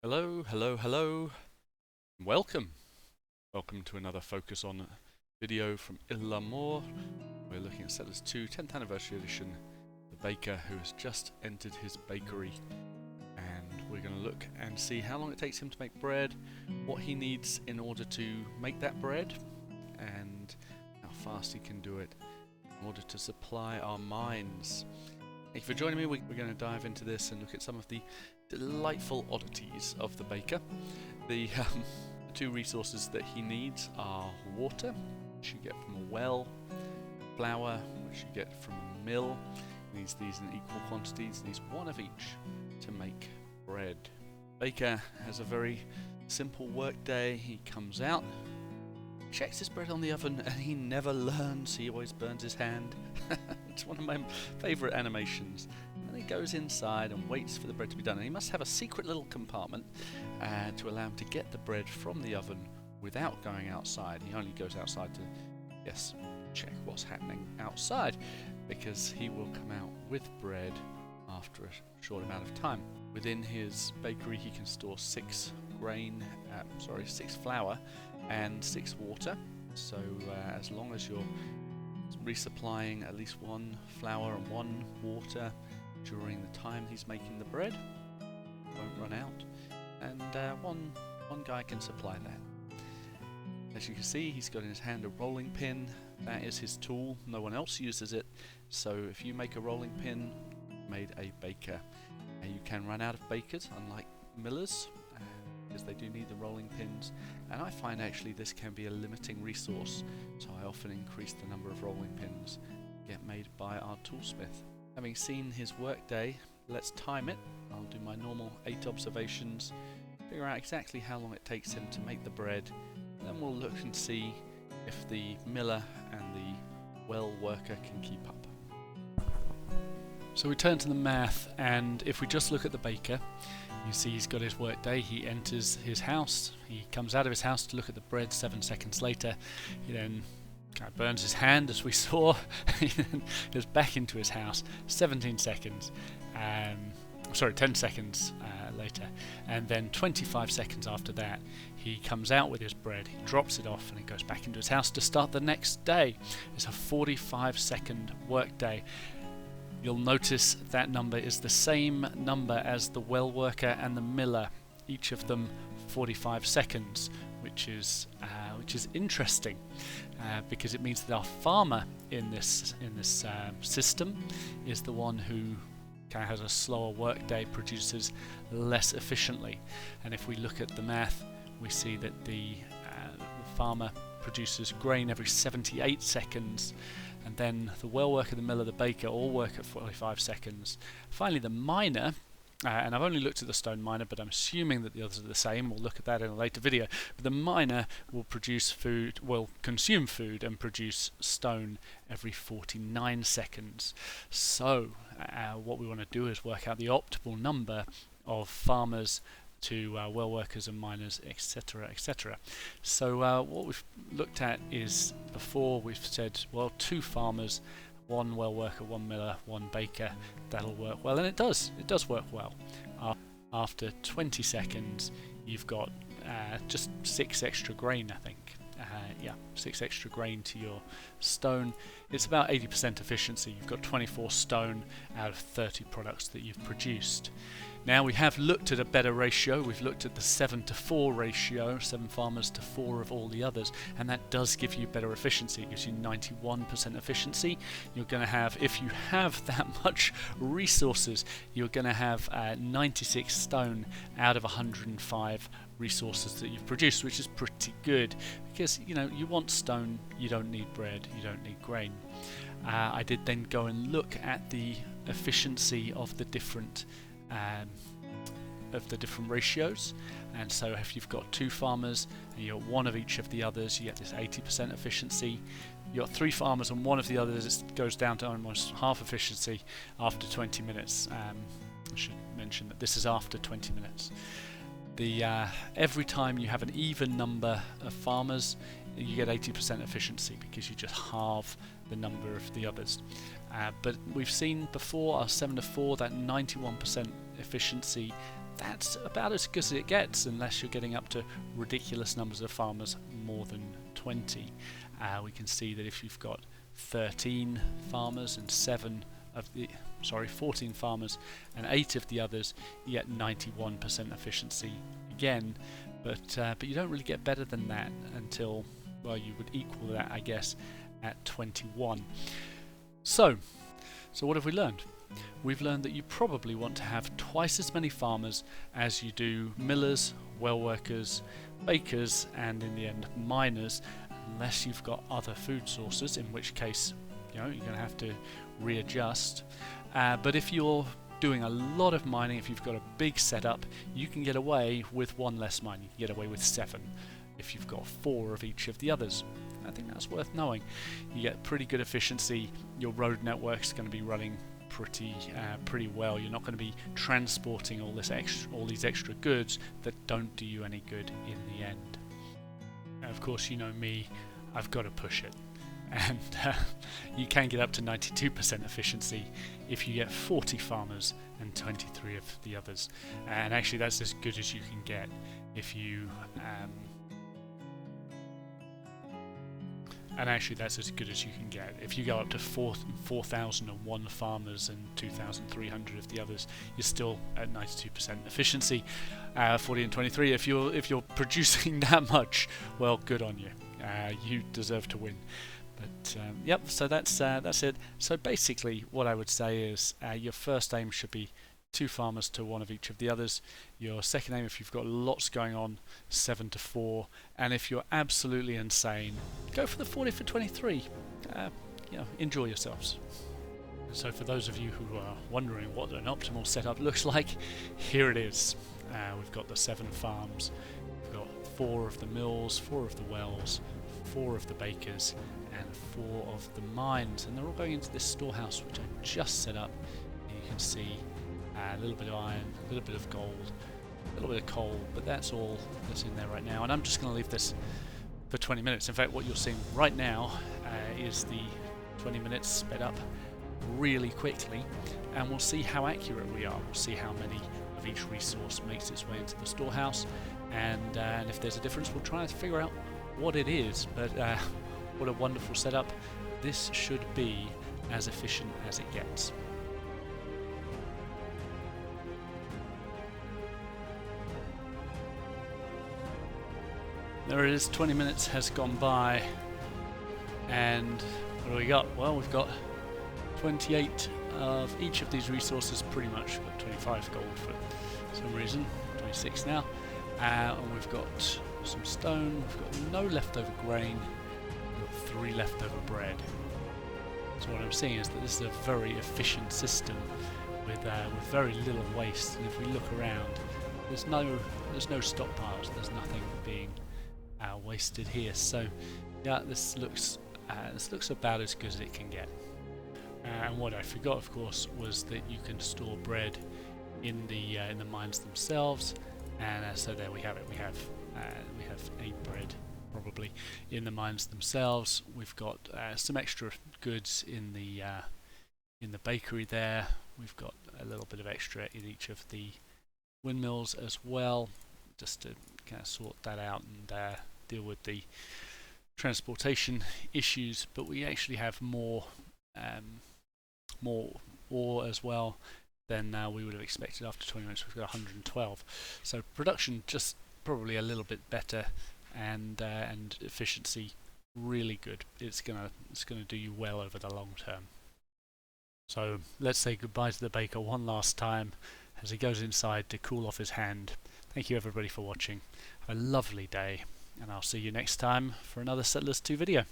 Hello, hello, hello. Welcome. Welcome to another Focus On video from Il L'Amour. We're looking at Settlers 2 10th Anniversary Edition, the baker who has just entered his bakery. And we're going to look and see how long it takes him to make bread, what he needs in order to make that bread, and how fast he can do it in order to supply our mines. Thank you for joining me. We're going to dive into this and look at some of the delightful oddities of the baker. The two resources that he needs are water, which you get from a well, flour, which you get from a mill. He needs these in equal quantities. He needs one of each to make bread. Baker has a very simple work day. He comes out, checks his bread on the oven, and he never learns. He always burns his hand. It's one of my favourite animations. And then he goes inside and waits for the bread to be done. And he must have a secret little compartment to allow him to get the bread from the oven without going outside. He only goes outside to, yes, check what's happening outside, because he will come out with bread after a short amount of time. Within his bakery he can store 6 flour and 6 water. So as long as you're resupplying at least 1 flour and 1 water during the time he's making the bread, won't run out, and one guy can supply that. As you can see, he's got in his hand a rolling pin. That is his tool. No one else uses it. So if you make a rolling pin, you've made a baker. You can run out of bakers, unlike millers, because they do need the rolling pins, and I find actually this can be a limiting resource, so I often increase the number of rolling pins get made by our toolsmith. Having seen his workday, let's time it. I'll do my normal 8 observations, figure out exactly how long it takes him to make the bread, and then we'll look and see if the miller and the well worker can keep up. So we turn to the math, and if we just look at the baker, you see he's got his work day. He enters his house, he comes out of his house to look at the bread. 7 seconds later he then kind of burns his hand, as we saw. He then goes back into his house. 17 seconds, 10 seconds later, and then 25 seconds after that he comes out with his bread, he drops it off, and he goes back into his house to start the next day. It's a 45-second work day. You'll notice that number is the same number as the well worker and the miller, each of them 45 seconds, which is interesting, because it means that our farmer in this system is the one who kind of has a slower work day, produces less efficiently. And if we look at the math, we see that the farmer produces grain every 78 seconds, and then the well worker, the miller, the baker all work at 45 seconds. Finally, the miner, and I've only looked at the stone miner, but I'm assuming that the others are the same. We'll look at that in a later video. But the miner will consume food and produce stone every 49 seconds. So what we want to do is work out the optimal number of farmers to well workers and miners, etc., etc. So what we've looked at is, before we've said, well, 2 farmers, 1 well worker, 1 miller, 1 baker, that'll work well, and it does work well. After 20 seconds you've got just 6 extra grain, I think. 6 extra grain to your stone. It's about 80% efficiency. You've got 24 stone out of 30 products that you've produced. Now, we have looked at a better ratio. We've looked at the 7-to-4 ratio, 7 farmers to 4 of all the others, and that does give you better efficiency. It gives you 91% efficiency. You're going to have, if you have that much resources, you're going to have 96 stone out of 105 resources that you've produced, which is pretty good, because you want stone, you don't need bread, you don't need grain. I did then go and look at the efficiency of the different ratios, and so if you've got 2 farmers and you've got 1 of each of the others, you get this 80% efficiency. You've got 3 farmers and 1 of the others, it goes down to almost half efficiency after 20 minutes. I should mention that this is after 20 minutes. Every time you have an even number of farmers, you get 80% efficiency, because you just halve the number of the others. But we've seen before our 7-to-4, that 91% efficiency that's about as good as it gets, unless you're getting up to ridiculous numbers of farmers, more than 20. We can see that if you've got 13 farmers and 14 farmers and 8 of the others, you get 91% efficiency again, but you don't really get better than that until, well, you would equal that, I guess, at 21. So what have we learned? We've learned that you probably want to have twice as many farmers as you do millers, well workers, bakers, and in the end miners, unless you've got other food sources, in which case, you know, you're going to have to readjust. But if you're doing a lot of mining, if you've got a big setup, you can get away with 1 less mine. You can get away with 7 if you've got 4 of each of the others. I think that's worth knowing. You get pretty good efficiency. Your road network's going to be running pretty well. You're not going to be transporting all these extra goods that don't do you any good in the end. Of course, you know me, I've got to push it, and you can get up to 92% efficiency if you get 40 farmers and 23 of the others, and actually that's as good as you can get if you go up to 4,001 farmers and 2,300 of the others. You're still at 92% efficiency. 40 and 23. If you're producing that much, well, good on you. You deserve to win. But yep. So that's it. So basically, what I would say is your first aim should be 2 farmers to 1 of each of the others. Your second aim, if you've got lots going on, 7 to 4, and if you're absolutely insane, go for the 40 for 23. You know, enjoy yourselves. So for those of you who are wondering what an optimal setup looks like, here it is. We've got the 7 farms, we've got 4 of the mills, 4 of the wells, 4 of the bakers, and 4 of the mines, and they're all going into this storehouse which I just set up. And you can see a little bit of iron, a little bit of gold, a little bit of coal, but that's all that's in there right now. And I'm just going to leave this for 20 minutes. In fact, what you're seeing right now is the 20 minutes sped up really quickly, and we'll see how accurate we are. We'll see how many of each resource makes its way into the storehouse, and if there's a difference, we'll try to figure out what it is. But what a wonderful setup. This should be as efficient as it gets. There it is, 20 minutes has gone by, and what do we got? Well, we've got 28 of each of these resources pretty much, but 25 gold for some reason, 26 now, and we've got some stone, we've got no leftover grain, we've got 3 leftover bread. So what I'm seeing is that this is a very efficient system with very little waste, and if we look around, there's no stockpiles, there's nothing being wasted here. So yeah, this looks about as good as it can get. And what I forgot, of course, was that you can store bread in the mines themselves, and so there we have it. We have 8 bread probably in the mines themselves. We've got some extra goods in the bakery there. We've got a little bit of extra in each of the windmills as well, just to kind of sort that out and deal with the transportation issues. But we actually have more ore as well than we would have expected after 20 minutes. We've got 112. So production just probably a little bit better, and efficiency really good. It's gonna do you well over the long term. So let's say goodbye to the baker one last time as he goes inside to cool off his hand. Thank you everybody for watching. Have a lovely day, and I'll see you next time for another Settlers 2 video.